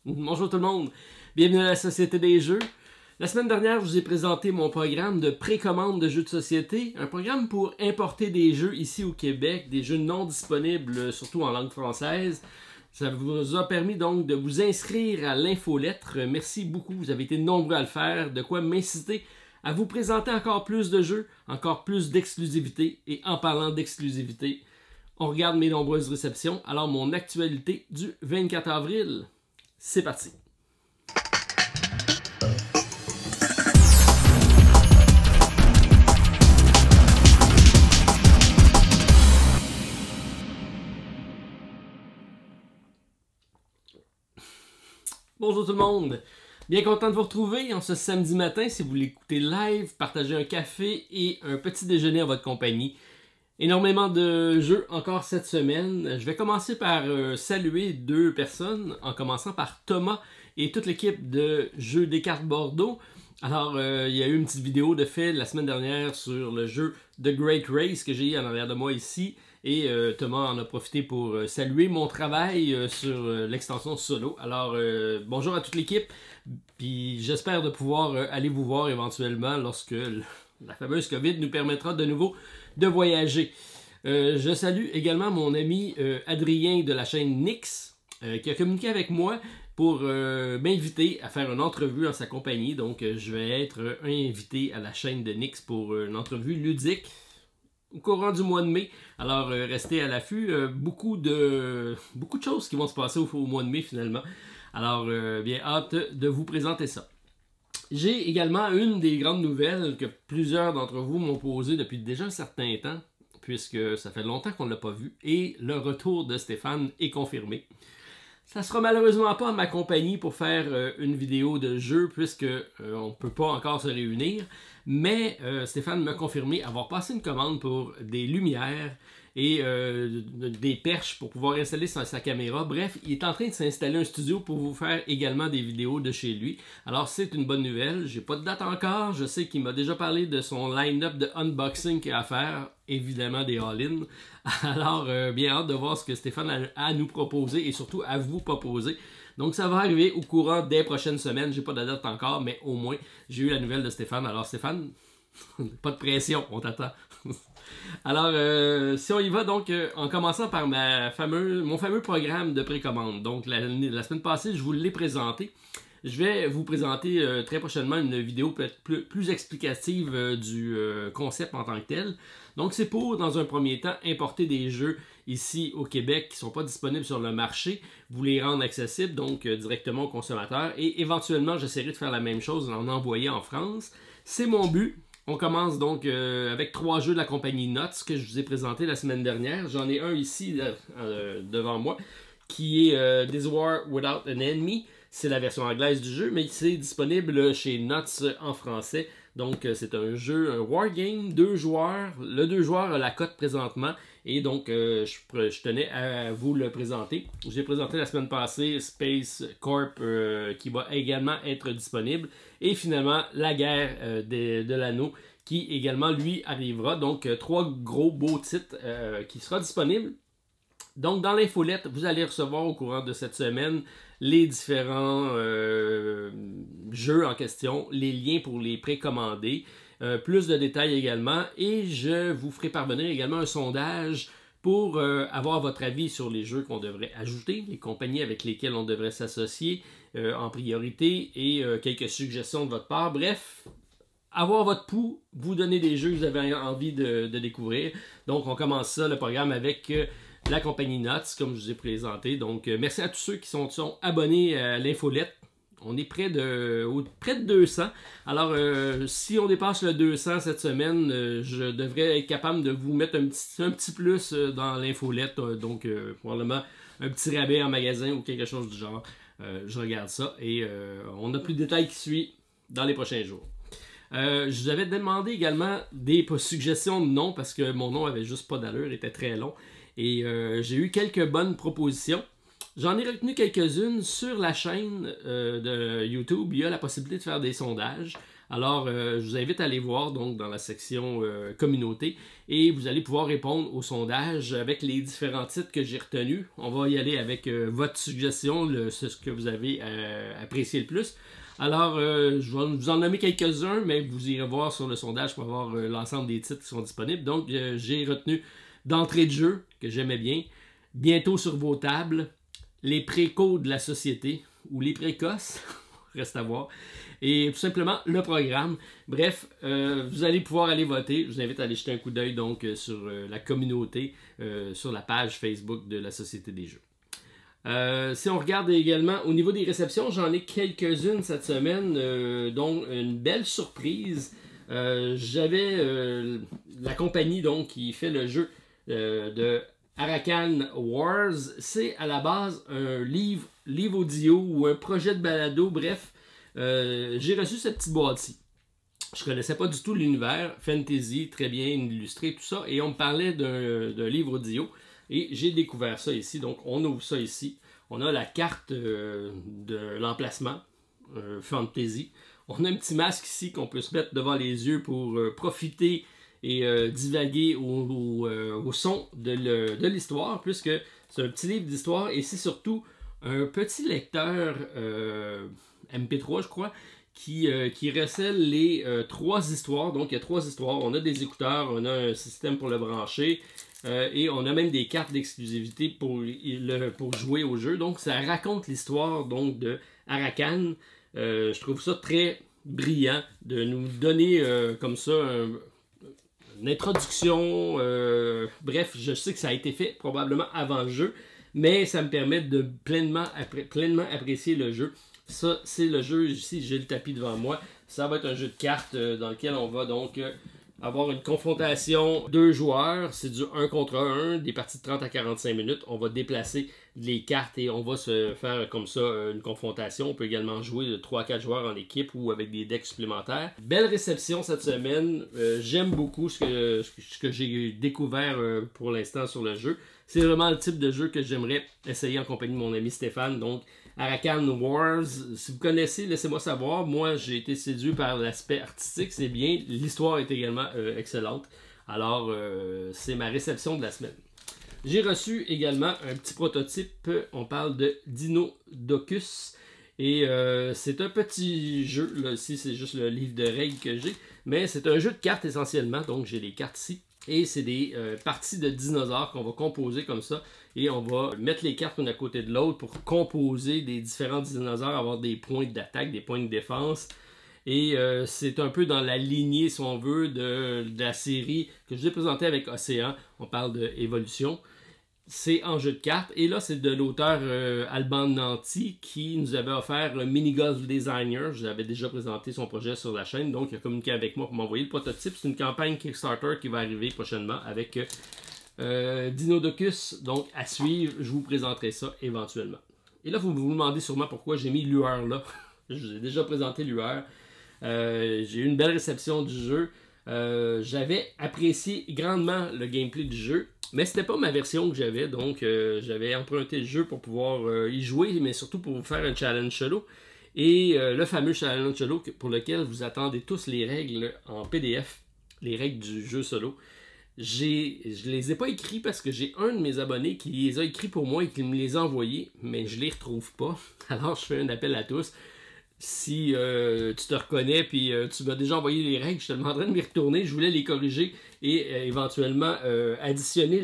Bonjour tout le monde, bienvenue à la Société des Jeux. La semaine dernière, je vous ai présenté mon programme de précommande de jeux de société, un programme pour importer des jeux ici au Québec, des jeux non disponibles, surtout en langue française. Ça vous a permis donc de vous inscrire à l'infolettre. Merci beaucoup, vous avez été nombreux à le faire, de quoi m'inciter à vous présenter encore plus de jeux, encore plus d'exclusivité. Et en parlant d'exclusivité, on regarde mes nombreuses réceptions. Alors mon actualité du 24 avril, c'est parti. Bonjour tout le monde, bien content de vous retrouver en ce samedi matin. Si vous l'écoutez live, partagez un café et un petit déjeuner à votre compagnie. Énormément de jeux encore cette semaine. Je vais commencer par saluer deux personnes, en commençant par Thomas et toute l'équipe de Jeux des cartes Bordeaux. Alors, il y a eu une petite vidéo de fait la semaine dernière sur le jeu The Great Race que j'ai en arrière de moi ici. Et Thomas en a profité pour saluer mon travail sur l'extension solo. Alors, bonjour à toute l'équipe. Puis j'espère de pouvoir aller vous voir éventuellement lorsque la fameuse COVID nous permettra de nouveau de voyager. Je salue également mon ami Adrien de la chaîne Nix qui a communiqué avec moi pour m'inviter à faire une entrevue en sa compagnie. Donc, je vais être invité à la chaîne de Nix pour une entrevue ludique au courant du mois de mai. Alors, restez à l'affût. Beaucoup de choses qui vont se passer au mois de mai finalement. Alors, bien hâte de vous présenter ça. J'ai également une des grandes nouvelles que plusieurs d'entre vous m'ont posée depuis déjà un certain temps, puisque ça fait longtemps qu'on ne l'a pas vu, et le retour de Stéphane est confirmé. Ça sera malheureusement pas ma compagnie pour faire une vidéo de jeu, puisque on ne peut pas encore se réunir, mais Stéphane m'a confirmé avoir passé une commande pour des lumières et des perches pour pouvoir installer sa caméra. Bref, il est en train de s'installer un studio pour vous faire également des vidéos de chez lui. Alors c'est une bonne nouvelle, j'ai pas de date encore, je sais qu'il m'a déjà parlé de son line-up de unboxing qu'il a à faire, évidemment des all-in. Alors bien hâte de voir ce que Stéphane a à nous proposer et surtout à vous proposer. Donc ça va arriver au courant des prochaines semaines, j'ai pas de date encore, mais au moins j'ai eu la nouvelle de Stéphane. Alors Stéphane, pas de pression, on t'attend. Alors, si on y va, donc, en commençant par mon fameux programme de précommande. Donc, la semaine passée, je vous l'ai présenté. Je vais vous présenter très prochainement une vidéo peut-être plus explicative du concept en tant que tel. Donc, c'est pour, dans un premier temps, importer des jeux ici au Québec qui ne sont pas disponibles sur le marché, vous les rendre accessibles, donc directement aux consommateurs. Et éventuellement, j'essaierai de faire la même chose, en envoyer en France. C'est mon but. On commence donc avec 3 jeux de la compagnie Nuts que je vous ai présenté la semaine dernière. J'en ai un ici devant moi qui est This War Without an Enemy. C'est la version anglaise du jeu, mais c'est disponible chez Nuts en français. Donc c'est un jeu, un wargame, 2 joueurs. Le 2 joueurs a la cote présentement et donc je tenais à vous le présenter. J'ai présenté la semaine passée Space Corp qui va également être disponible. Et finalement, La Guerre de l'Anneau qui également lui arrivera. Donc 3 gros beaux titres qui sera disponible. Donc dans l'infolette, vous allez recevoir au courant de cette semaine les différents jeux en question, les liens pour les précommander, plus de détails également, et je vous ferai parvenir également un sondage pour avoir votre avis sur les jeux qu'on devrait ajouter, les compagnies avec lesquelles on devrait s'associer en priorité, et quelques suggestions de votre part. Bref, avoir votre pouls, vous donner des jeux que vous avez envie de découvrir. Donc on commence ça, le programme, avec la compagnie Nuts, comme je vous ai présenté. Donc, merci à tous ceux qui sont abonnés à l'infolette. On est près de 200. Alors, si on dépasse le 200 cette semaine, je devrais être capable de vous mettre un petit plus dans l'infolette. Donc, probablement un petit rabais en magasin ou quelque chose du genre. Je regarde ça et on a plus de détails qui suivent dans les prochains jours. Je vous avais demandé également des suggestions de noms parce que mon nom avait juste pas d'allure, il était très long. Et j'ai eu quelques bonnes propositions. J'en ai retenu quelques-unes sur la chaîne de YouTube. Il y a la possibilité de faire des sondages. Alors, je vous invite à aller voir donc dans la section communauté et vous allez pouvoir répondre au sondage avec les différents titres que j'ai retenus. On va y aller avec votre suggestion, ce que vous avez apprécié le plus. Alors, je vais vous en nommer quelques-uns, mais vous irez voir sur le sondage pour avoir l'ensemble des titres qui sont disponibles. Donc, j'ai retenu d'entrée de jeu, que j'aimais bien, bientôt sur vos tables, les précaux de la société, ou les précoces, reste à voir, et tout simplement le programme. Bref, vous allez pouvoir aller voter. Je vous invite à aller jeter un coup d'œil donc sur la communauté, sur la page Facebook de la Société des Jeux. Si on regarde également au niveau des réceptions, j'en ai quelques-unes cette semaine, dont une belle surprise. J'avais la compagnie donc qui fait le jeu de Arakan Wars. C'est à la base un livre audio ou un projet de balado, bref. J'ai reçu cette petite boîte-ci. Je connaissais pas du tout l'univers, fantasy, très bien illustré, tout ça, et on me parlait d'un livre audio. Et j'ai découvert ça ici, donc on ouvre ça ici. On a la carte de l'emplacement, fantasy. On a un petit masque ici qu'on peut se mettre devant les yeux pour profiter et divaguer au son de l'histoire, puisque c'est un petit livre d'histoire et c'est surtout un petit lecteur MP3, je crois, qui recèle les 3 histoires. Donc il y a 3 histoires. On a des écouteurs, on a un système pour le brancher. Et on a même des cartes d'exclusivité pour jouer au jeu. Donc, ça raconte l'histoire donc de Arakan. Je trouve ça très brillant de nous donner comme ça une introduction. Bref, je sais que ça a été fait probablement avant le jeu, mais ça me permet de pleinement apprécier le jeu. Ça, c'est le jeu. Ici, j'ai le tapis devant moi. Ça va être un jeu de cartes dans lequel on va donc avoir une confrontation 2 joueurs, c'est du 1 contre 1, des parties de 30 à 45 minutes. On va déplacer les cartes et on va se faire comme ça une confrontation. On peut également jouer de 3 à 4 joueurs en équipe ou avec des decks supplémentaires. Belle réception cette semaine. J'aime beaucoup ce que j'ai découvert pour l'instant sur le jeu. C'est vraiment le type de jeu que j'aimerais essayer en compagnie de mon ami Stéphane. Donc, Arakan Wars, si vous connaissez, laissez-moi savoir. Moi, j'ai été séduit par l'aspect artistique, c'est bien. L'histoire est également excellente. Alors, c'est ma réception de la semaine. J'ai reçu également un petit prototype. On parle de Dinodocus. Et c'est un petit jeu. Là, ici, c'est juste le livre de règles que j'ai. Mais c'est un jeu de cartes essentiellement. Donc, j'ai les cartes ici. Et c'est des parties de dinosaures qu'on va composer comme ça. Et on va mettre les cartes l'une à côté de l'autre pour composer des différents dinosaures, avoir des points d'attaque, des points de défense. Et c'est un peu dans la lignée, si on veut, de la série que je vous ai présentée avec Océan. On parle d'évolution. C'est en jeu de cartes. Et là, c'est de l'auteur Alban Nanti qui nous avait offert le Mini Golf Designer. Je vous avais déjà présenté son projet sur la chaîne. Donc, il a communiqué avec moi pour m'envoyer le prototype. C'est une campagne Kickstarter qui va arriver prochainement avec Dinodocus. Donc, à suivre, je vous présenterai ça éventuellement. Et là, vous vous demandez sûrement pourquoi j'ai mis Lueur là. Je vous ai déjà présenté Lueur. J'ai eu une belle réception du jeu. J'avais apprécié grandement le gameplay du jeu. Mais c'était pas ma version que j'avais, donc j'avais emprunté le jeu pour pouvoir y jouer, mais surtout pour vous faire un challenge solo. Et le fameux challenge solo pour lequel vous attendez tous les règles en PDF, les règles du jeu solo. Je les ai pas écrits parce que j'ai un de mes abonnés qui les a écrits pour moi et qui me les a envoyés, mais je les retrouve pas. Alors je fais un appel à tous. Si tu te reconnais puis tu m'as déjà envoyé les règles, je te demanderais de m'y retourner. Je voulais les corriger et éventuellement additionner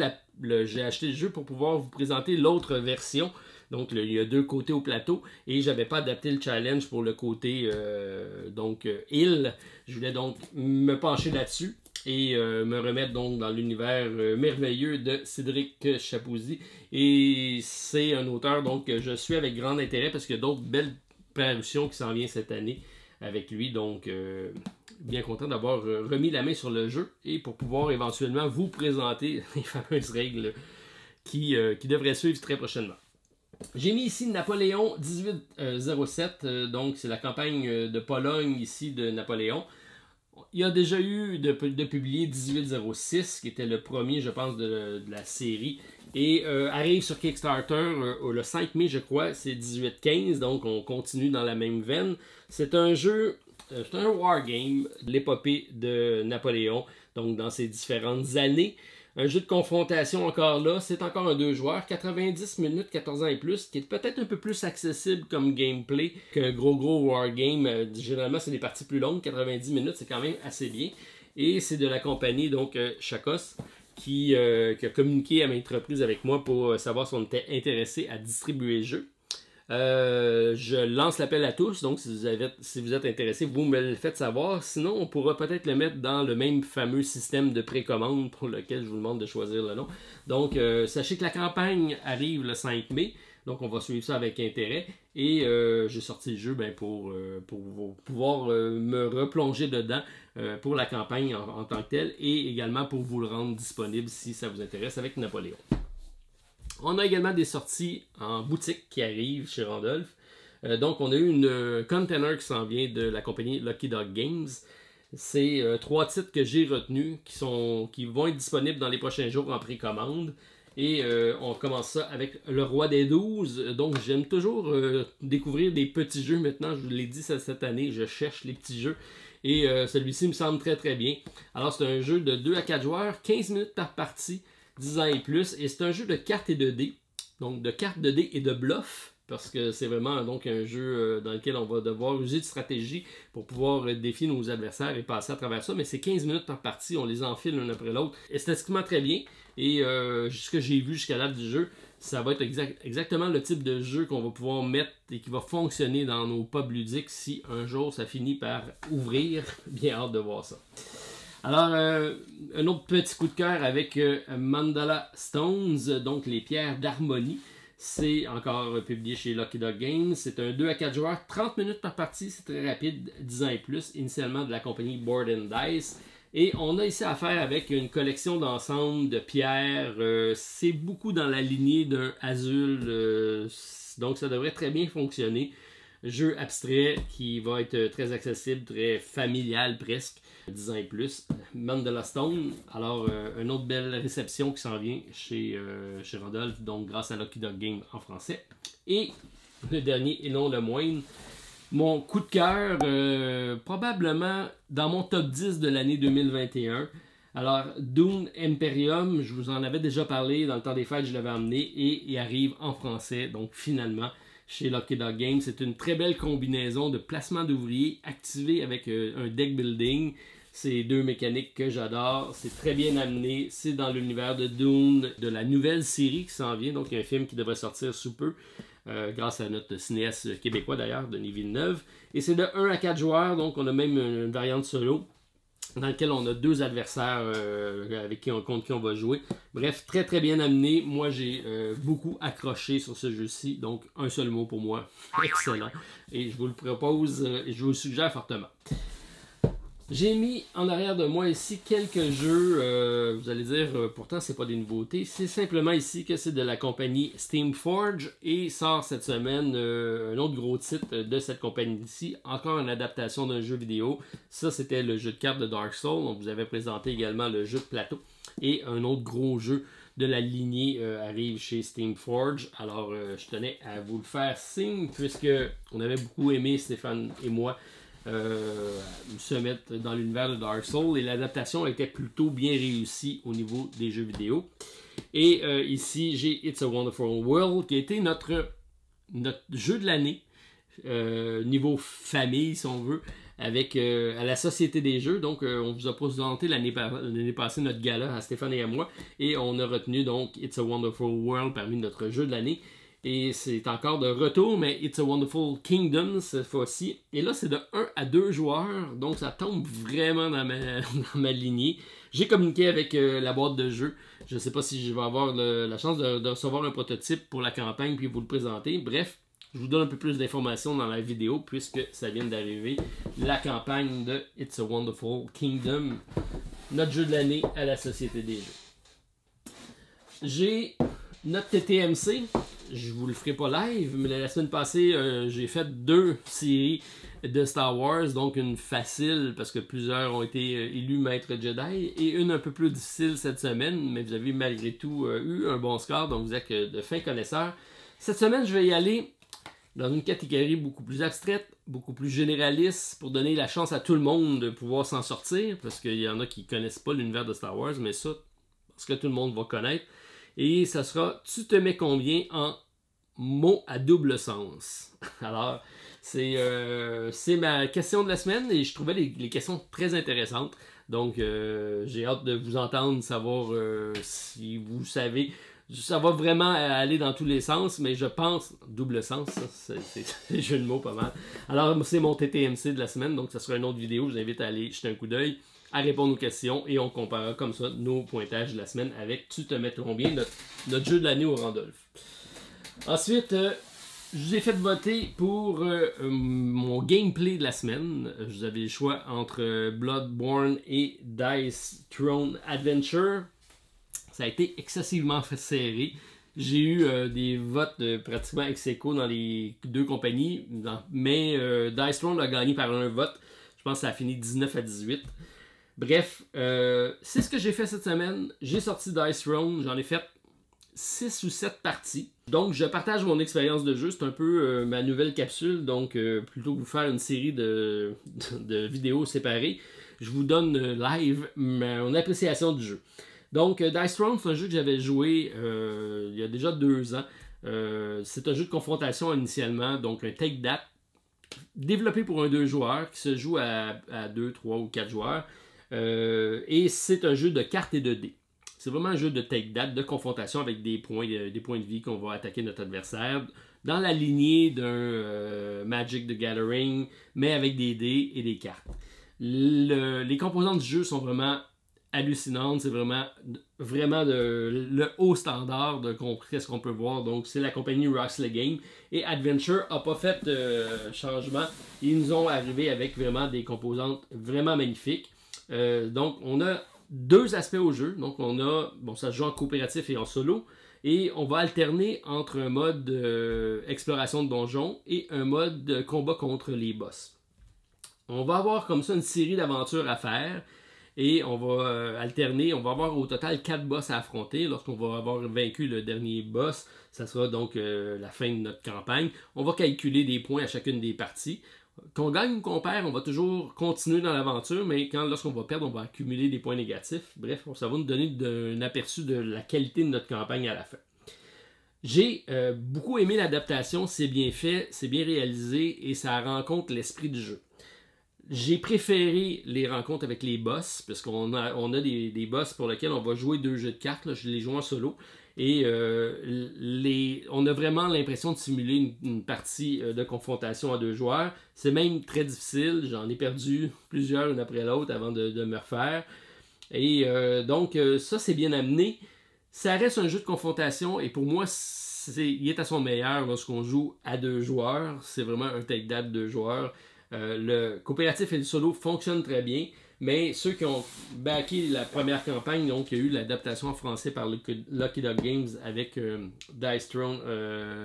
j'ai acheté le jeu pour pouvoir vous présenter l'autre version. Donc il y a 2 côtés au plateau et j'avais pas adapté le challenge pour le côté île. Je voulais donc me pencher là-dessus et me remettre donc dans l'univers merveilleux de Cédric Chapouzy. Et c'est un auteur donc que je suis avec grand intérêt parce qu'il y a d'autres belles parution qui s'en vient cette année avec lui, donc bien content d'avoir remis la main sur le jeu et pour pouvoir éventuellement vous présenter les fameuses règles qui devraient suivre très prochainement. J'ai mis ici Napoléon 1807, donc c'est la campagne de Pologne ici de Napoléon. Il y a déjà eu de publier 1806, qui était le premier, je pense, de la série. Et arrive sur Kickstarter le 5 mai, je crois, c'est 1815, donc on continue dans la même veine. C'est un jeu c'est un wargame, l'épopée de Napoléon, donc dans ses différentes années. Un jeu de confrontation encore là, c'est encore un 2 joueurs, 90 minutes, 14 ans et plus, qui est peut-être un peu plus accessible comme gameplay qu'un gros wargame. Généralement, c'est des parties plus longues, 90 minutes, c'est quand même assez bien. Et c'est de la compagnie, donc Chakos, qui a communiqué à maintes reprises avec moi pour savoir si on était intéressé à distribuer le jeu. Je lance l'appel à tous, donc si vous êtes intéressé, vous me le faites savoir. Sinon, on pourra peut-être le mettre dans le même fameux système de précommande pour lequel je vous demande de choisir le nom. Donc, sachez que la campagne arrive le 5 mai, donc on va suivre ça avec intérêt. Et j'ai sorti le jeu pour pouvoir me replonger dedans pour la campagne en tant que telle et également pour vous le rendre disponible si ça vous intéresse avec Napoléon. On a également des sorties en boutique qui arrivent chez Randolph. Donc, on a eu une container qui s'en vient de la compagnie Lucky Dog Games. C'est 3 titres que j'ai retenus qui vont être disponibles dans les prochains jours en précommande. Et on commence ça avec Le Roi des 12. Donc, j'aime toujours découvrir des petits jeux maintenant. Je vous l'ai dit cette année, je cherche les petits jeux. Et celui-ci me semble très bien. Alors, c'est un jeu de 2 à 4 joueurs, 15 minutes par partie. 10 ans et plus, et c'est un jeu de cartes et de dés, donc de cartes de dés et de bluff, parce que c'est vraiment donc un jeu dans lequel on va devoir user de stratégie pour pouvoir défier nos adversaires et passer à travers ça, mais c'est 15 minutes par partie, on les enfile l'un après l'autre, esthétiquement très bien, et ce que j'ai vu jusqu'à date du jeu, ça va être exactement le type de jeu qu'on va pouvoir mettre et qui va fonctionner dans nos pubs ludiques si un jour ça finit par ouvrir, bien hâte de voir ça. Alors, un autre petit coup de cœur avec Mandala Stones, donc les pierres d'harmonie. C'est encore publié chez Lucky Dog Games. C'est un 2 à 4 joueurs, 30 minutes par partie, c'est très rapide, 10 ans et plus, initialement de la compagnie Board and Dice. Et on a ici affaire avec une collection d'ensemble de pierres. C'est beaucoup dans la lignée d'un Azul, donc ça devrait très bien fonctionner. Jeu abstrait qui va être très accessible, très familial presque, 10 ans et plus. Mandala Stone, alors une autre belle réception qui s'en vient chez Randolph, donc grâce à Lucky Dog Game en français. Et le dernier et non le moindre, mon coup de cœur, probablement dans mon top 10 de l'année 2021. Alors, Dune Imperium, je vous en avais déjà parlé dans le temps des fêtes, je l'avais amené et il arrive en français, donc finalement chez Lucky Dog Games. C'est une très belle combinaison de placement d'ouvriers activé avec un deck building. C'est 2 mécaniques que j'adore. C'est très bien amené. C'est dans l'univers de Dune, de la nouvelle série qui s'en vient. Donc, il y a un film qui devrait sortir sous peu. Grâce à notre cinéaste québécois d'ailleurs, Denis Villeneuve. Et c'est de 1 à 4 joueurs. Donc, on a même une variante solo dans lequel on a 2 adversaires contre qui on va jouer. Bref, très bien amené. Moi, j'ai beaucoup accroché sur ce jeu-ci. Donc, un seul mot pour moi. Excellent. Et je vous le propose et je vous le suggère fortement. J'ai mis en arrière de moi ici quelques jeux, vous allez dire, pourtant c'est pas des nouveautés, c'est simplement ici que c'est de la compagnie Steamforge et sort cette semaine un autre gros titre de cette compagnie-ci, encore une adaptation d'un jeu vidéo. Ça c'était le jeu de cartes de Dark Souls, on vous avait présenté également le jeu de plateau et un autre gros jeu de la lignée arrive chez Steamforge. Alors je tenais à vous le faire signe puisque on avait beaucoup aimé, Stéphane et moi, se mettre dans l'univers de Dark Souls et l'adaptation était plutôt bien réussie au niveau des jeux vidéo. Et ici, j'ai It's a Wonderful World qui a été notre jeu de l'année, niveau famille si on veut, avec à la Société des Jeux. Donc, on vous a présenté l'année passée notre gala à Stéphane et à moi et on a retenu donc It's a Wonderful World parmi notre jeu de l'année. Et c'est encore de retour, mais It's a Wonderful Kingdom cette fois-ci. Et là, c'est de 1 à 2 joueurs, donc ça tombe vraiment dans ma lignée. J'ai communiqué avec la boîte de jeu. Je ne sais pas si je vais avoir la chance de recevoir un prototype pour la campagne puis vous le présenter. Bref, je vous donne un peu plus d'informations dans la vidéo puisque ça vient d'arriver. La campagne de It's a Wonderful Kingdom, notre jeu de l'année à la Société des Jeux. J'ai notre TTMC. Je vous le ferai pas live, mais la semaine passée, j'ai fait 2 séries de Star Wars, donc une facile parce que plusieurs ont été élus maître Jedi et une un peu plus difficile cette semaine, mais vous avez malgré tout eu un bon score, donc vous êtes de fins connaisseurs. Cette semaine, je vais y aller dans une catégorie beaucoup plus abstraite, beaucoup plus généraliste, pour donner la chance à tout le monde de pouvoir s'en sortir, parce qu'il y en a qui ne connaissent pas l'univers de Star Wars, mais ça, parce que tout le monde va connaître. Et ça sera « Tu te mets combien en mots à double sens ». Alors, c'est ma question de la semaine et je trouvais les questions très intéressantes. Donc, j'ai hâte de vous entendre, savoir si vous savez. Ça va vraiment aller dans tous les sens, mais je pense, double sens, c'est jeu de mots pas mal. Alors, c'est mon TTMC de la semaine, donc ça sera une autre vidéo. Je vous invite à aller jeter un coup d'œil, à répondre aux questions et on comparera comme ça nos pointages de la semaine avec Tu te mets combien, notre jeu de l'année au Randolph. Ensuite, je vous ai fait voter pour mon gameplay de la semaine. Vous avez le choix entre Bloodborne et Dice Throne Adventure. Ça a été excessivement serré. J'ai eu des votes pratiquement ex-aequo dans les deux compagnies, mais Dice Throne a gagné par un vote. Je pense que ça a fini 19 à 18. Bref, c'est ce que j'ai fait cette semaine. J'ai sorti Dice Throne, j'en ai fait 6 ou 7 parties. Donc, je partage mon expérience de jeu. C'est un peu ma nouvelle capsule. Donc, plutôt que vous faire une série de vidéos séparées, je vous donne live mon appréciation du jeu. Donc, Dice Throne, c'est un jeu que j'avais joué il y a déjà 2 ans. C'est un jeu de confrontation initialement, donc un take that, développé pour un 2 joueurs, qui se joue à 2, 3 ou 4 joueurs. Et c'est un jeu de cartes et de dés. C'est vraiment un jeu de take that, de confrontation avec des points de vie qu'on va attaquer notre adversaire, dans la lignée d'un Magic the Gathering, mais avec des dés et des cartes. Les composantes du jeu sont vraiment hallucinante, c'est vraiment le haut standard de ce qu'on peut voir. Donc c'est la compagnie Roxley Game et Adventure n'a pas fait de changement. Ils nous ont arrivé avec vraiment des composantes vraiment magnifiques. Donc on a 2 aspects au jeu. Donc on a, ça se joue en coopératif et en solo. Et on va alterner entre un mode exploration de donjons et un mode de combat contre les boss. On va avoir comme ça une série d'aventures à faire. Et on va alterner, on va avoir au total 4 boss à affronter. Lorsqu'on va avoir vaincu le dernier boss, ça sera donc la fin de notre campagne. On va calculer des points à chacune des parties. Qu'on gagne ou qu'on perd, on va toujours continuer dans l'aventure, mais lorsqu'on va perdre, on va accumuler des points négatifs. Bref, ça va nous donner un aperçu de la qualité de notre campagne à la fin. J'ai beaucoup aimé l'adaptation, c'est bien fait, c'est bien réalisé et ça rencontre l'esprit du jeu. J'ai préféré les rencontres avec les boss, parce qu'on a des boss pour lesquels on va jouer 2 jeux de cartes. Là, je les joue en solo. Et on a vraiment l'impression de simuler une partie de confrontation à 2 joueurs. C'est même très difficile. J'en ai perdu plusieurs une après l'autre avant de me refaire. Et donc, ça, c'est bien amené. Ça reste un jeu de confrontation. Et pour moi, il est à son meilleur lorsqu'on joue à 2 joueurs. C'est vraiment un take-that de 2 joueurs. Le coopératif et le solo fonctionnent très bien, mais ceux qui ont backé la première campagne, donc il y a eu l'adaptation en français par Lucky Dog Games avec Dice Throne,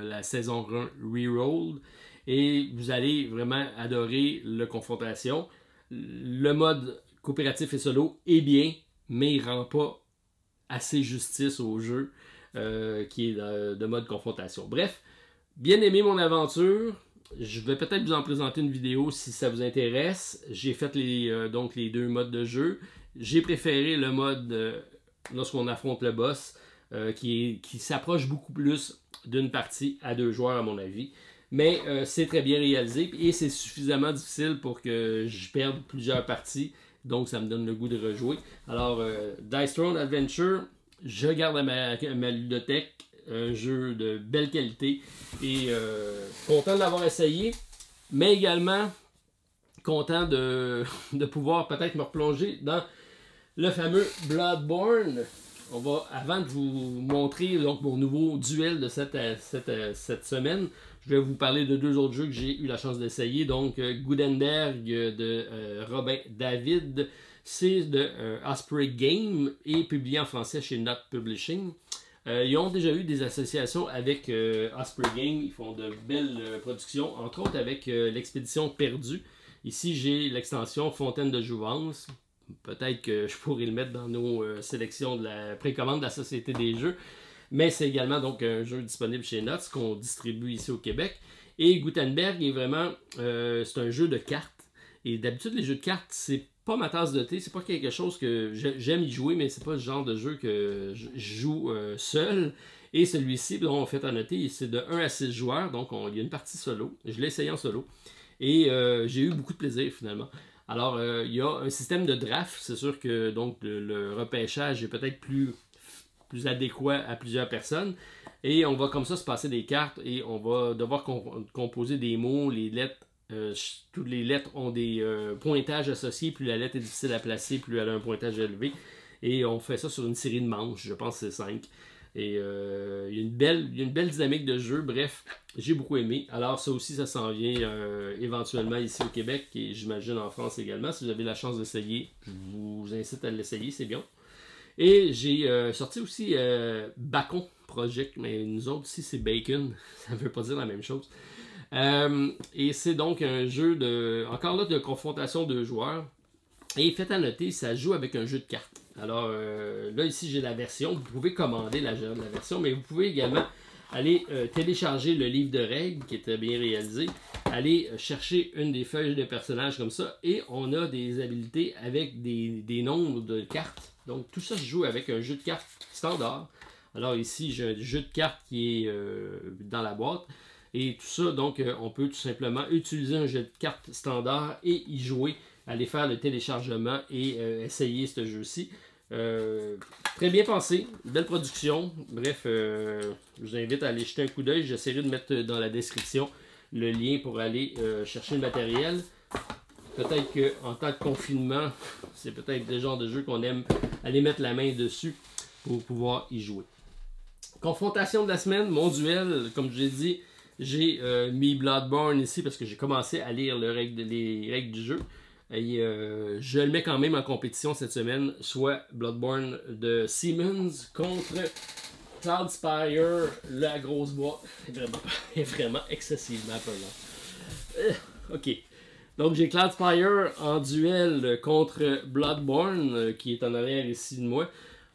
la saison 1 Rerolled, et vous allez vraiment adorer la confrontation. Le mode coopératif et solo est bien, mais il ne rend pas assez justice au jeu qui est de mode confrontation. Bref, bien aimé mon aventure. Je vais peut-être vous en présenter une vidéo si ça vous intéresse. J'ai fait donc les 2 modes de jeu. J'ai préféré le mode lorsqu'on affronte le boss qui s'approche beaucoup plus d'une partie à 2 joueurs à mon avis. Mais c'est très bien réalisé et c'est suffisamment difficile pour que je perde plusieurs parties. Donc ça me donne le goût de rejouer. Alors Dice Throne Adventure, je garde à ma ludothèque. Un jeu de belle qualité et content de l'avoir essayé, mais également content de pouvoir peut-être me replonger dans le fameux Bloodborne. Avant de vous montrer donc mon nouveau duel de cette semaine, je vais vous parler de 2 autres jeux que j'ai eu la chance d'essayer. Donc Gutenberg de Robin David, c'est de Osprey Game et publié en français chez Not Publishing. Ils ont déjà eu des associations avec Osprey Game, ils font de belles productions, entre autres avec l'expédition perdue. Ici j'ai l'extension Fontaine de Jouvence. Peut-être que je pourrais le mettre dans nos sélections de la précommande de la Société des Jeux. Mais c'est également donc un jeu disponible chez Nuts qu'on distribue ici au Québec. Et Gutenberg est vraiment, c'est un jeu de cartes. Et d'habitude, les jeux de cartes, c'est pas ma tasse de thé, c'est pas quelque chose que j'aime y jouer, mais c'est pas le genre de jeu que je joue seul. Et celui-ci, dont on fait à noter, c'est de 1 à 6 joueurs, donc il y a une partie solo. Je l'ai essayé en solo. Et j'ai eu beaucoup de plaisir finalement. Alors, il y a un système de draft, c'est sûr que donc le repêchage est peut-être plus adéquat à plusieurs personnes. Et on va comme ça se passer des cartes et on va devoir composer des mots, les lettres. Toutes les lettres ont des pointages associés. Plus la lettre est difficile à placer, plus elle a un pointage élevé. Et on fait ça sur une série de manches. Je pense que c'est 5. Et il y a une belle dynamique de jeu. Bref, j'ai beaucoup aimé. Alors ça aussi, ça s'en vient éventuellement ici au Québec et j'imagine en France également. Si vous avez la chance d'essayer, je vous incite à l'essayer, c'est bien. Et j'ai sorti aussi Bacon Project, mais nous autres ici c'est Bacon. Ça ne veut pas dire la même chose. Et c'est donc un jeu encore là de confrontation de joueurs. Et faites à noter, ça joue avec un jeu de cartes. Alors là ici j'ai la version, vous pouvez commander la version, mais vous pouvez également aller télécharger le livre de règles qui était bien réalisé, aller chercher une des feuilles de personnages comme ça, et on a des habilités avec des nombres de cartes. Donc tout ça se joue avec un jeu de cartes standard. Alors ici j'ai un jeu de cartes qui est dans la boîte. Et tout ça, donc, on peut tout simplement utiliser un jeu de cartes standard et y jouer, aller faire le téléchargement et essayer ce jeu-ci. Très bien pensé, belle production. Bref, je vous invite à aller jeter un coup d'œil. J'essaierai de mettre dans la description le lien pour aller chercher le matériel. Peut-être qu'en temps de confinement, c'est peut-être le genre de jeu qu'on aime aller mettre la main dessus pour pouvoir y jouer. Confrontation de la semaine, mon duel, comme je l'ai dit. J'ai mis Bloodborne ici parce que j'ai commencé à lire les règles du jeu. Et je le mets quand même en compétition cette semaine, soit Bloodborne de Siemens contre Cloudspire, la grosse boîte. est vraiment excessivement pesant. Ok. Donc j'ai Cloudspire en duel contre Bloodborne, qui est en arrière ici de moi.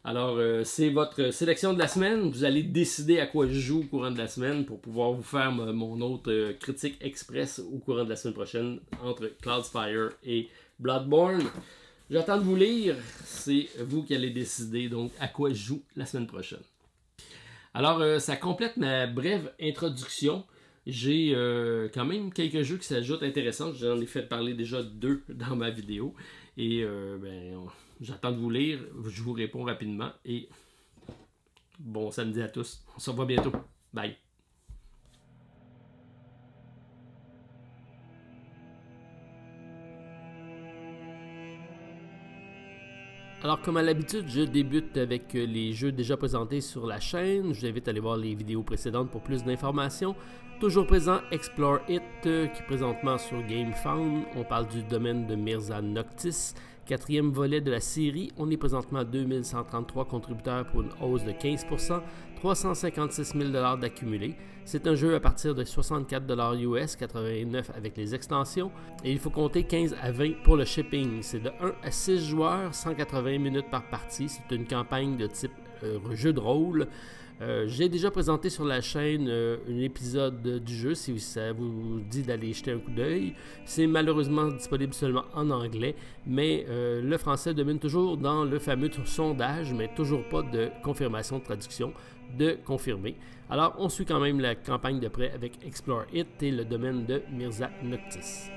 Alors, c'est votre sélection de la semaine. Vous allez décider à quoi je joue au courant de la semaine pour pouvoir vous faire mon autre critique express au courant de la semaine prochaine entre Cloudspire et Bloodborne. J'attends de vous lire. C'est vous qui allez décider donc à quoi je joue la semaine prochaine. Alors, ça complète ma brève introduction. J'ai quand même quelques jeux qui s'ajoutent intéressants. J'en ai fait parler déjà 2 dans ma vidéo. Et j'attends de vous lire. Je vous réponds rapidement. Et bon samedi à tous. On se revoit bientôt. Bye. Alors, comme à l'habitude, je débute avec les jeux déjà présentés sur la chaîne. Je vous invite à aller voir les vidéos précédentes pour plus d'informations. Toujours présent, Explore It, qui présentement sur GameFound. On parle du domaine de Mirza Noctis. 4e volet de la série. On est présentement à 2133 contributeurs pour une hausse de 15%, 356 000 $ d'accumulés. C'est un jeu à partir de 64 $ US, 89 avec les extensions. Et il faut compter 15 à 20 pour le shipping. C'est de 1 à 6 joueurs, 180 minutes par partie. C'est une campagne de type jeu de rôle. J'ai déjà présenté sur la chaîne un épisode du jeu, si ça vous dit d'aller jeter un coup d'œil. C'est malheureusement disponible seulement en anglais, mais le français domine toujours dans le fameux sondage, mais toujours pas de confirmation de traduction de confirmer. Alors, on suit quand même la campagne de près avec Explore It et le domaine de Mirza Noctis.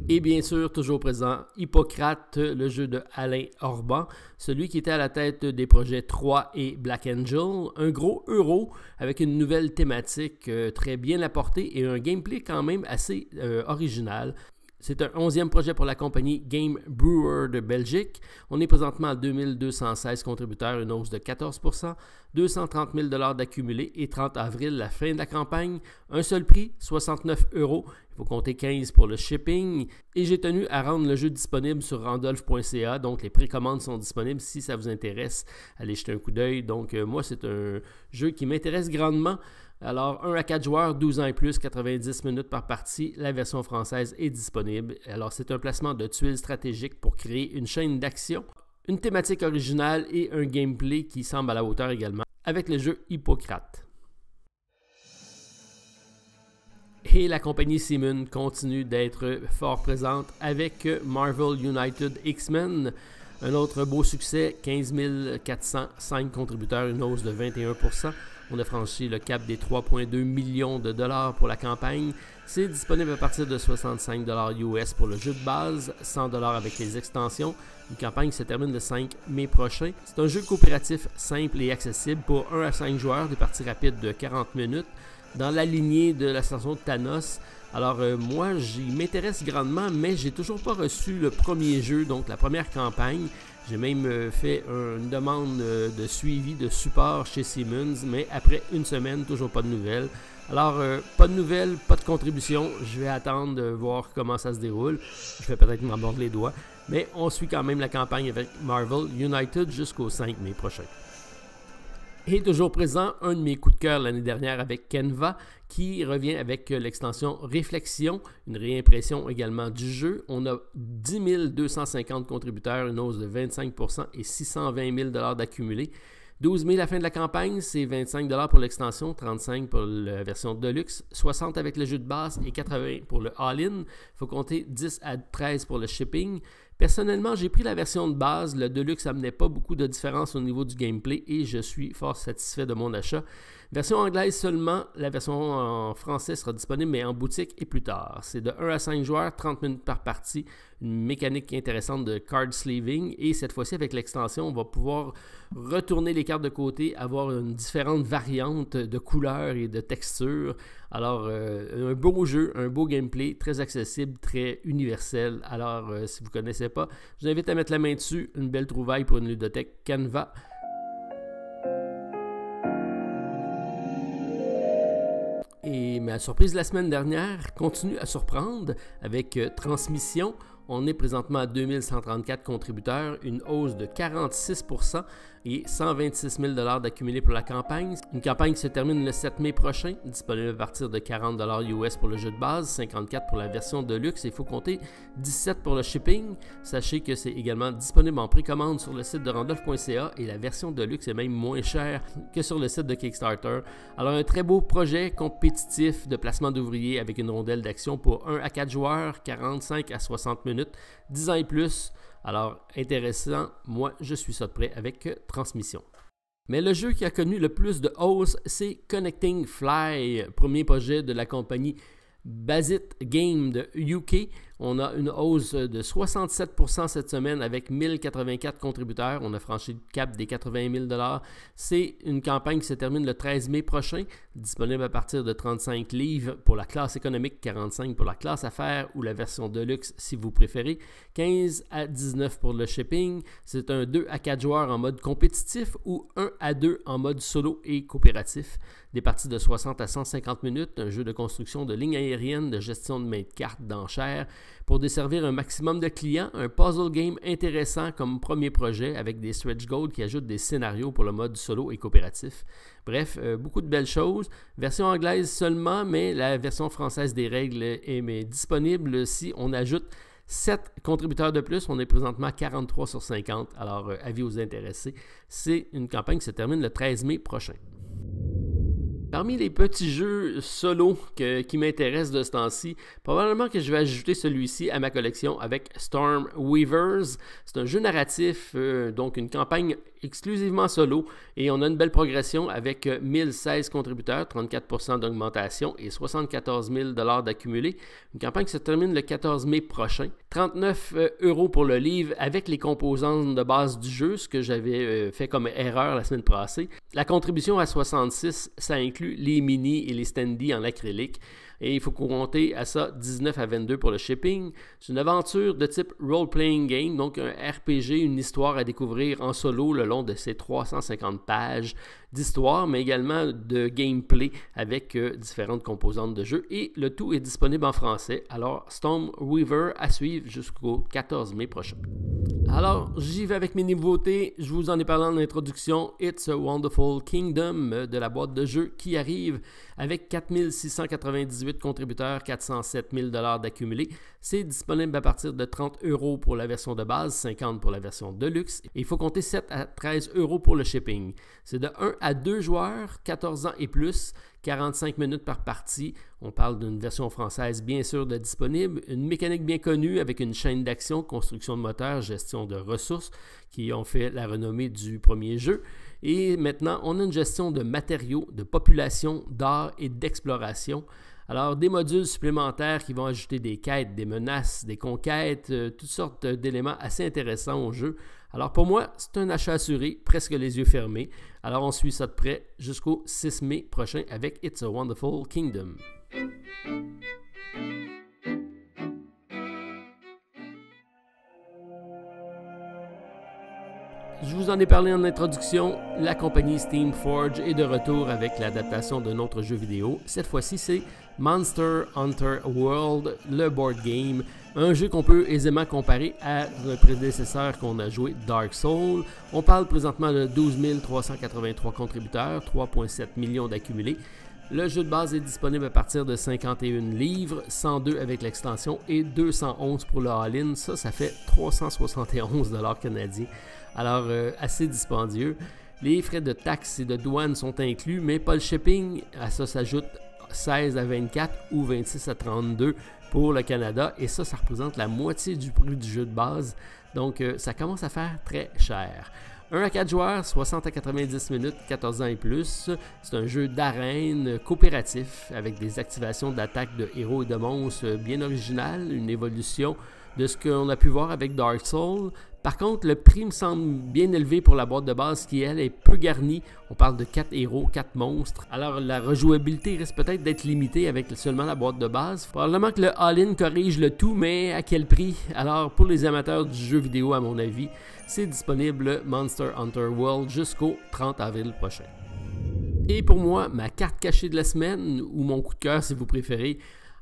Et bien sûr, toujours présent, Hippocrate, le jeu de Alain Orban, celui qui était à la tête des projets 3 et Black Angel, un gros euro avec une nouvelle thématique très bien apportée et un gameplay quand même assez original. C'est un 11e projet pour la compagnie Game Brewer de Belgique. On est présentement à 2216 contributeurs, une hausse de 14%, 230 000 $ d'accumulés et 30 avril, la fin de la campagne. Un seul prix, 69 €. Il faut compter 15 pour le shipping. Et j'ai tenu à rendre le jeu disponible sur randolph.ca. Donc, les précommandes sont disponibles si ça vous intéresse. Allez jeter un coup d'œil. Donc, moi, c'est un jeu qui m'intéresse grandement. Alors, 1 à 4 joueurs, 12 ans et plus, 90 minutes par partie. La version française est disponible. Alors, c'est un placement de tuiles stratégiques pour créer une chaîne d'action, une thématique originale et un gameplay qui semble à la hauteur également avec le jeu Hippocrate. Et la compagnie Simon continue d'être fort présente avec Marvel United X-Men. Un autre beau succès, 15 405 contributeurs, une hausse de 21%. On a franchi le cap des 3,2 millions de dollars pour la campagne. C'est disponible à partir de 65 $ US pour le jeu de base, 100 $ avec les extensions. Une campagne se termine le 5 mai prochain. C'est un jeu coopératif simple et accessible pour 1 à 5 joueurs, des parties rapides de 40 minutes, dans la lignée de la station de Thanos. Alors moi, j'y m'intéresse grandement, mais j'ai toujours pas reçu le premier jeu, donc la première campagne. J'ai même fait une demande de suivi, de support chez Simmons, mais après une semaine, toujours pas de nouvelles. Alors, pas de nouvelles, pas de contribution. Je vais attendre de voir comment ça se déroule. Je vais peut-être m'en mordre les doigts. Mais on suit quand même la campagne avec Marvel United jusqu'au 5 mai prochain. Et toujours présent, un de mes coups de cœur l'année dernière avec Canva, qui revient avec l'extension Réflexion, une réimpression également du jeu. On a 10 250 contributeurs, une hausse de 25% et 620 000 $ d'accumulés. 12 000 à la fin de la campagne, c'est 25 $ pour l'extension, 35 pour la version Deluxe, 60 avec le jeu de base et 80 pour le All-In. Il faut compter 10 à 13 pour le shipping. Personnellement, j'ai pris la version de base. Le Deluxe n'amenait pas beaucoup de différence au niveau du gameplay et je suis fort satisfait de mon achat. Version anglaise seulement, la version en français sera disponible mais en boutique et plus tard. C'est de 1 à 5 joueurs, 30 minutes par partie, une mécanique intéressante de card sleeving et cette fois-ci avec l'extension, on va pouvoir retourner les cartes de côté, avoir une différente variante de couleurs et de textures. Alors, un beau jeu, un beau gameplay, très accessible, très universel. Alors, si vous ne connaissez pas, je vous invite à mettre la main dessus, une belle trouvaille pour une ludothèque Canva. Et ma surprise de la semaine dernière continue à surprendre avec Transmission. On est présentement à 2134 contributeurs, une hausse de 46% et 126 000 $ d'accumulés pour la campagne. Une campagne qui se termine le 7 mai prochain, disponible à partir de 40 $ US pour le jeu de base, 54 pour la version de luxe et il faut compter 17 pour le shipping. Sachez que c'est également disponible en précommande sur le site de randolph.ca et la version de luxe est même moins chère que sur le site de Kickstarter. Alors un très beau projet compétitif de placement d'ouvriers avec une rondelle d'action pour 1 à 4 joueurs, 45 à 60 minutes, 10 ans et plus. Alors, intéressant, moi je suis ça de près avec Transmission. Mais le jeu qui a connu le plus de hausse, c'est Connecting Fly, premier projet de la compagnie Bazit Game de UK. On a une hausse de 67% cette semaine avec 1084 contributeurs. On a franchi le cap des 80 000 $. C'est une campagne qui se termine le 13 mai prochain, disponible à partir de 35 livres pour la classe économique, 45 pour la classe affaires ou la version Deluxe si vous préférez, 15 à 19 pour le shipping. C'est un 2 à 4 joueurs en mode compétitif ou 1 à 2 en mode solo et coopératif. Des parties de 60 à 150 minutes, un jeu de construction de lignes aériennes, de gestion de main de cartes, d'enchères, pour desservir un maximum de clients, un puzzle game intéressant comme premier projet avec des stretch goals qui ajoutent des scénarios pour le mode solo et coopératif. Bref, beaucoup de belles choses. Version anglaise seulement, mais la version française des règles est disponible si on ajoute 7 contributeurs de plus. On est présentement à 43 sur 50, alors avis aux intéressés. C'est une campagne qui se termine le 13 mai prochain. Parmi les petits jeux solo qui m'intéressent de ce temps-ci, probablement que je vais ajouter celui-ci à ma collection avec Storm Weavers. C'est un jeu narratif, donc une campagne exclusivement solo et on a une belle progression avec 1016 contributeurs, 34% d'augmentation et 74 000 $ d'accumulés. Une campagne qui se termine le 14 mai prochain. 39 € pour le livre avec les composantes de base du jeu, ce que j'avais fait comme erreur la semaine passée. La contribution à 66, ça inclut les mini et les standees en acrylique. Et il faut compter à ça 19 à 22 pour le shipping. C'est une aventure de type role-playing game, donc un RPG, une histoire à découvrir en solo le long de ces 350 pages d'histoire, mais également de gameplay avec différentes composantes de jeu. Et le tout est disponible en français. Alors, Storm Weaver à suivre jusqu'au 14 mai prochain. Alors, j'y vais avec mes nouveautés. Je vous en ai parlé en introduction. It's a Wonderful Kingdom de la boîte de jeu qui arrive avec 4698 contributeurs, 407 000 $ d'accumulés. C'est disponible à partir de 30 € pour la version de base, 50 pour la version de luxe. Et il faut compter 7 à 13 € pour le shipping. C'est de 1 à 2 joueurs, 14 ans et plus, 45 minutes par partie. On parle d'une version française bien sûr de disponible, une mécanique bien connue avec une chaîne d'action, construction de moteurs, gestion de ressources qui ont fait la renommée du premier jeu. Et maintenant, on a une gestion de matériaux, de population, d'art et d'exploration. Alors, des modules supplémentaires qui vont ajouter des quêtes, des menaces, des conquêtes, toutes sortes d'éléments assez intéressants au jeu. Alors, pour moi, c'est un achat assuré, presque les yeux fermés. Alors, on suit ça de près jusqu'au 6 mai prochain avec It's a Wonderful Kingdom. Je vous en ai parlé en introduction, la compagnie Steamforge est de retour avec l'adaptation d'un autre jeu vidéo. Cette fois-ci, c'est Monster Hunter World, le board game, un jeu qu'on peut aisément comparer à un prédécesseur qu'on a joué, Dark Souls. On parle présentement de 12 383 contributeurs, 3,7 millions d'accumulés. Le jeu de base est disponible à partir de 51 livres, 102 avec l'extension et 211 pour le all-in. Ça fait 371 $ canadiens. Alors, assez dispendieux. Les frais de taxes et de douane sont inclus, mais pas le shipping. À ça s'ajoute 16 à 24 ou 26 à 32 pour le Canada. Et ça représente la moitié du prix du jeu de base. Donc, ça commence à faire très cher. 1 à 4 joueurs, 60 à 90 minutes, 14 ans et plus. C'est un jeu d'arène coopératif avec des activations d'attaques de héros et de monstres bien originales, une évolution de ce qu'on a pu voir avec Dark Souls. Par contre, le prix me semble bien élevé pour la boîte de base qui, elle, est peu garnie. On parle de 4 héros, 4 monstres. Alors, la rejouabilité risque peut-être d'être limitée avec seulement la boîte de base. Probablement que le all-in corrige le tout, mais à quel prix? Alors, pour les amateurs du jeu vidéo, à mon avis, c'est disponible Monster Hunter World jusqu'au 30 avril prochain. Et pour moi, ma carte cachée de la semaine, ou mon coup de cœur si vous préférez,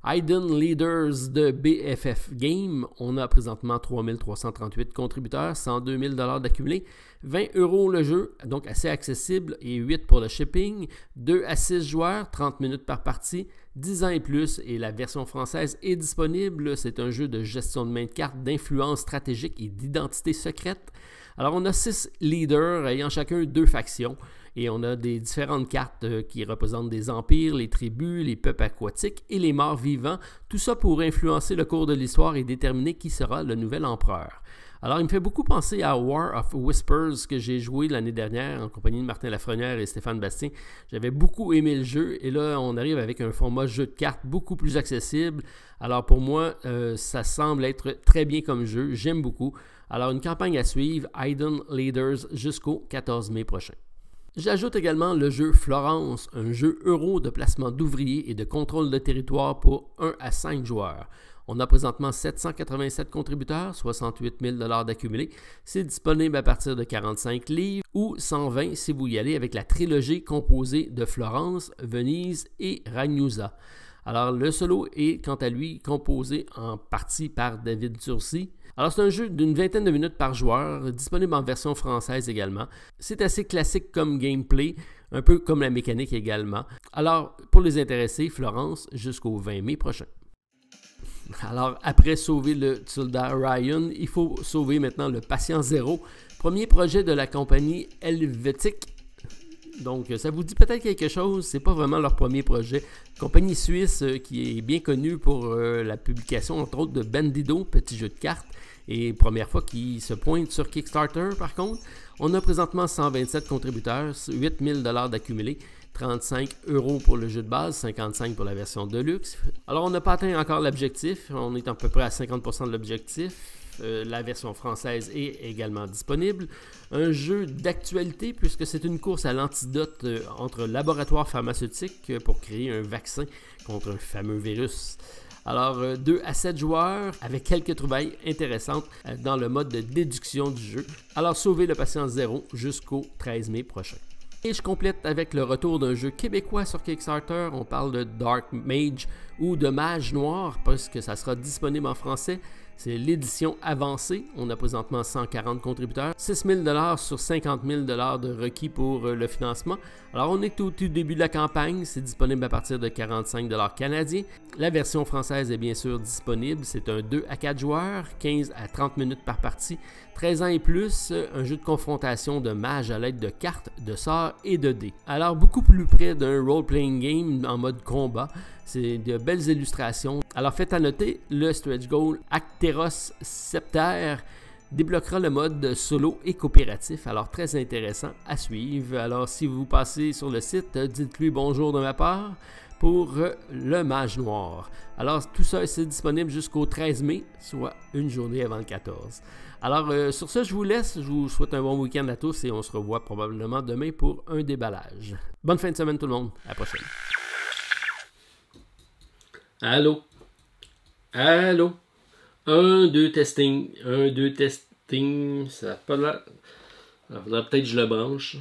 Hidden Leaders de BFF Game. On a présentement 3338 contributeurs, 102 000 $ d'accumulés, 20 € le jeu, donc assez accessible, et 8 pour le shipping, 2 à 6 joueurs, 30 minutes par partie, 10 ans et plus, et la version française est disponible. C'est un jeu de gestion de main de cartes, d'influence stratégique et d'identité secrète. Alors on a 6 leaders ayant chacun 2 factions. Et on a des différentes cartes qui représentent des empires, les tribus, les peuples aquatiques et les morts vivants. Tout ça pour influencer le cours de l'histoire et déterminer qui sera le nouvel empereur. Alors, il me fait beaucoup penser à War of Whispers que j'ai joué l'année dernière en compagnie de Martin Lafrenière et Stéphane Bastien. J'avais beaucoup aimé le jeu et là, on arrive avec un format jeu de cartes beaucoup plus accessible. Alors, pour moi, ça semble être très bien comme jeu. J'aime beaucoup. Alors, une campagne à suivre, Hidden Leaders jusqu'au 14 mai prochain. J'ajoute également le jeu Florence, un jeu euro de placement d'ouvriers et de contrôle de territoire pour 1 à 5 joueurs. On a présentement 787 contributeurs, 68 000 $ d'accumulés. C'est disponible à partir de 45 livres ou 120 si vous y allez avec la trilogie composée de Florence, Venise et Ragusa. Alors, le solo est, quant à lui, composé en partie par David Tursi. Alors, c'est un jeu d'une vingtaine de minutes par joueur, disponible en version française également. C'est assez classique comme gameplay, un peu comme la mécanique également. Alors, pour les intéressés, Florence jusqu'au 20 mai prochain. Alors, après sauver le soldat Ryan, il faut sauver maintenant le patient Zéro, premier projet de la compagnie Helvetic. Donc, ça vous dit peut-être quelque chose, c'est pas vraiment leur premier projet. Compagnie suisse qui est bien connue pour la publication, entre autres, de Bandido, petit jeu de cartes, et première fois qui se pointe sur Kickstarter, par contre. On a présentement 127 contributeurs, 8 000 $ d'accumulés, 35 € pour le jeu de base, 55 pour la version Deluxe. Alors, on n'a pas atteint encore l'objectif, on est à peu près à 50% de l'objectif. La version française est également disponible. Un jeu d'actualité puisque c'est une course à l'antidote entre laboratoires pharmaceutiques pour créer un vaccin contre un fameux virus. Alors, 2 à 7 joueurs avec quelques trouvailles intéressantes dans le mode de déduction du jeu. Alors, sauvez le patient Zéro jusqu'au 13 mai prochain. Et je complète avec le retour d'un jeu québécois sur Kickstarter. On parle de Dark Mage ou de Mage Noir, parce que ça sera disponible en français. C'est l'édition avancée. On a présentement 140 contributeurs. 6 000 $ sur 50 000 $ de requis pour le financement. Alors, on est au tout début de la campagne. C'est disponible à partir de 45 $ canadiens. La version française est bien sûr disponible. C'est un 2 à 4 joueurs, 15 à 30 minutes par partie. 13 ans et plus, un jeu de confrontation de mages à l'aide de cartes, de sorts et de dés. Alors, beaucoup plus près d'un role-playing game en mode combat. C'est de belles illustrations. Alors, faites à noter, le stretch goal Acteros Scepter débloquera le mode solo et coopératif. Alors, très intéressant à suivre. Alors, si vous passez sur le site, dites-lui bonjour de ma part pour le Mage Noir. Alors, tout ça, c'est disponible jusqu'au 13 mai, soit une journée avant le 14. Alors, sur ce, je vous laisse. Je vous souhaite un bon week-end à tous et on se revoit probablement demain pour un déballage. Bonne fin de semaine tout le monde. À la prochaine. Allô? Allô? 1, 2, testing. 1, 2, testing. Ça n'a pas l'air. Alors, faudrait peut-être que je le branche.